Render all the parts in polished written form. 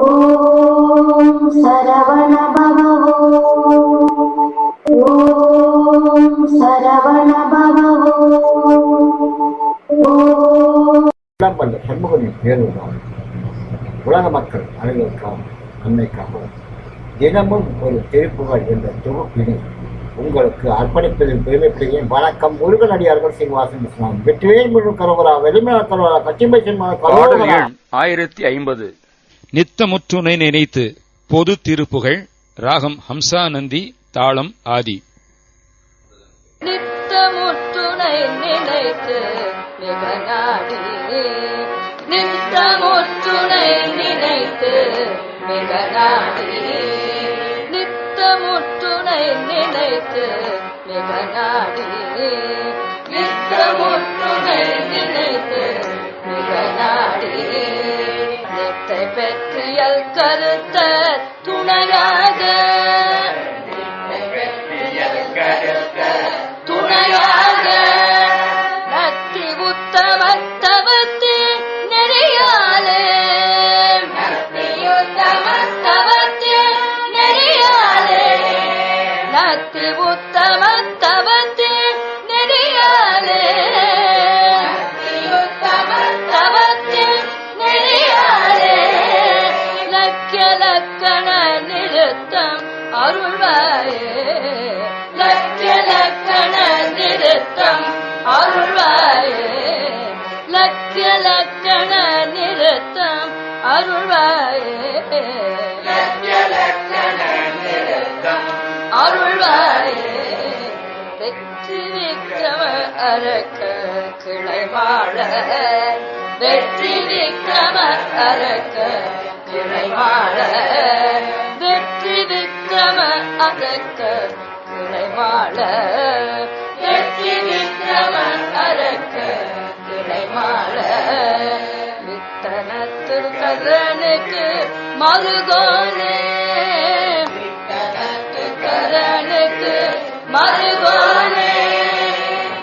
ஓம் சரவண பவ ஓம் சரவண பவ சண்முகனின் பேருதான் உலக மக்கள் அனைவருக்காகவும் நன்மைக்காகவும் தினமும் ஒரு திருப்புகழ் என்ற தொகுப்பினை உங்களுக்கு அர்ப்பணிப்பதில் பெருமைப்படுகிறேன். வணக்கம். முருகனடியார்கள் சீனிவாசன் இஸ்லாம் வெற்றிவேல் முழு கரோகரா வெளிமல கரோகரா கச்சிம்பை கரோகரா 1050 நித்தமுற்றுனை நினைத்து பொது திருப்புகழ். ராகம் ஹம்சாநந்தி, தாளம் ஆதி. நித்தமுற்றுனை நினைத்து மிக நாடி, நித்தமுற்றுனை நினைத்து மிக நாடி, நித்தமுற்றுனை நினைத்து மிக நாடி, நித்தமுற்றுனை நினைத்து மிக நாடி, நித்தை பெற்றியல் கருத்த துணையாக, துணையாக நத்தி உத்தமத்தவத்து நெறியாலே, உத்தமத்தவத்து நெறியாலே, நத்தி உத்தமத்தவத்து நெறியாலே, உத்தமத்தவத்து நெறியாலே, லக்கிய லக்கண நிறுத்தம் அருள்வாயே, லக்கிய லக்கண நிறுத்தம் அருள்வாயே, லக்கிய லக்கண நிறுத்தம் அருள்வாயே, லக்கிய லக்கண நிறுத்தம் அருள்வாயே, வெற்றி விக்ரம அரக்க கிளைமாள, வெற்றி விக்ரம அரக்க கிளைமாள, வெற்றி விக்ரம அரக்க கிளைமாள, வெற்றி விக்ரம அரக்க கிளைமாள, வித்தனத்து கரனுக்கு மருகோனே, வித்தனத்து கரனுக்கு மருகோனே,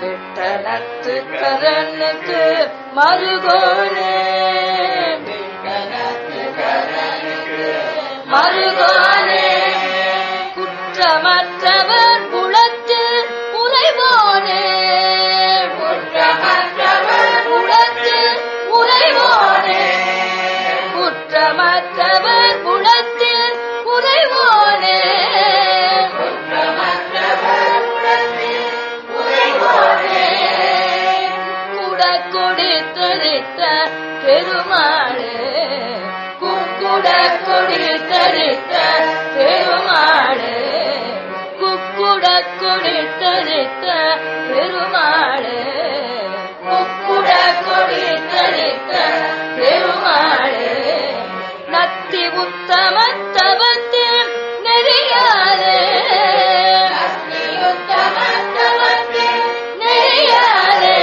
வித்தனத்து கரனுக்கு மருகோனே, வித்தனத்து கரனுக்கு மருகோனே, குற்றமற்றவர் குலத்தில் உறைவோனே, குற்றமற்றவர் குலத்தில் உறைவோனே, குற்றமற்றவர் குலத்தில் உறைவோனே, குற்றமற்றவர் குலத்தில் உறைவோனே, குடக்கொடி தரித்த பெருமாளே, குக்குடக்கொடி தரித்த பெருமாளே, குக்குடக்கொடி தரித்த பெருமாளே, குக்குடக்கொடி தரித்த பெருமாளே, நத்தி உத்தமத்தவத்து நெறியாலே, நத்தி உத்தமத்தவத்து நெறியாலே,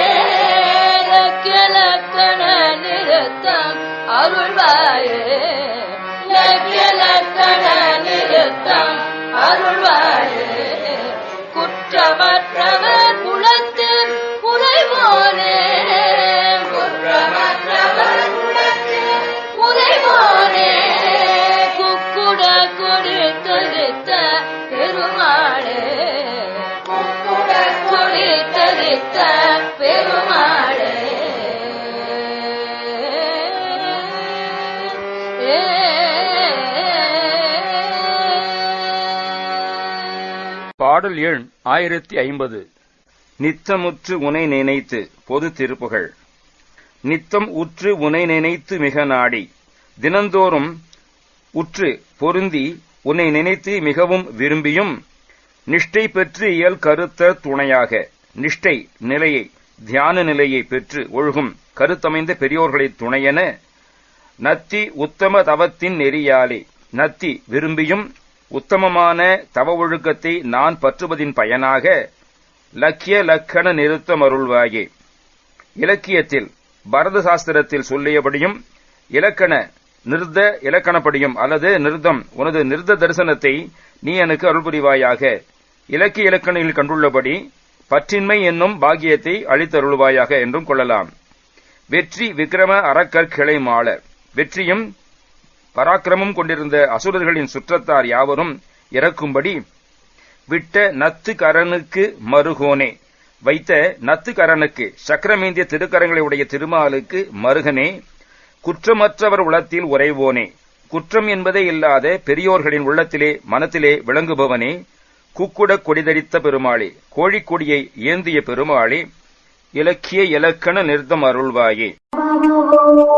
லக்கிய லக்கண நிறுத்தம் அருள்வாயே, லக்கிய லக்கண நிறுத்தம் அருள்வாயே, குற்றமற்றவர் குலத்தில் உறைவோனே, குற்றமற்றவர் குலத்தில் உறைவோனே, குக்குட கொடி தரித்த பெருமாளே, குக்குட கொடி தரித்த பெருமாளே, பாடல் எண் 1050. நித்தமுற்று உனை நினைத்து பொது திருப்புகழ். நித்தம் உற்று உனை நினைத்து மிக நாடி, தினந்தோறும் உற்று பொருந்தி உன்னை நினைத்து மிகவும் விரும்பியும், நிஷ்டை பெற்று இயல் கருத்த துணையாக, நிஷ்டை நிலையை தியான நிலையை பெற்று ஒழுகும் கருத்தமைந்த பெரியோர்களைத் துணையென, நத்தி உத்தம தவத்தின் நெறியாலே, நத்தி விரும்பியும் உத்தமமான தவ ஒழுக்கத்தை நான் பற்றுவதின் பயனாக, லக்கிய லக்கண நிறுத்தம் அருள்வாயே, இலக்கியத்தில் பரத சாஸ்திரத்தில் சொல்லியபடியும் இலக்கண நிர்த இலக்கணப்படியும் அல்லது நிர்தம் உனது நிர்த தரிசனத்தை நீ எனக்கு அருள் புரிவாயாக, இலக்கிய இலக்கணில் கண்டுள்ளபடி பற்றின்மை என்னும் பாக்கியத்தை அளித்தருள்வாயாக என்றும் கொள்ளலாம். வெற்றி விக்கிரம அரக்கற்கிளை மாள. வெற்றியும் பராக்கிரமும் கொண்டிருந்த அசுரர்களின் சுற்றத்தார் யாவரும் இறக்கும்படி விட்ட நத்துக்கரனுக்கு மருகோனே, வைத்த நத்துக்கரனுக்கு சக்கரமேந்திய திருக்கரங்களை உடைய திருமாலுக்கு மருகனே, குற்றமற்றவர் உள்ளத்தில் உறைவோனே, குற்றம் என்பதே இல்லாத பெரியோர்களின் உள்ளத்திலே மனத்திலே விளங்குபவனே, குக்குட கொடிதரித்த பெருமாளே, கோழிக்கொடியை ஏந்திய பெருமாளே, இலக்கிய இலக்கண நிறுத்தம் அருள்வாயே. பவ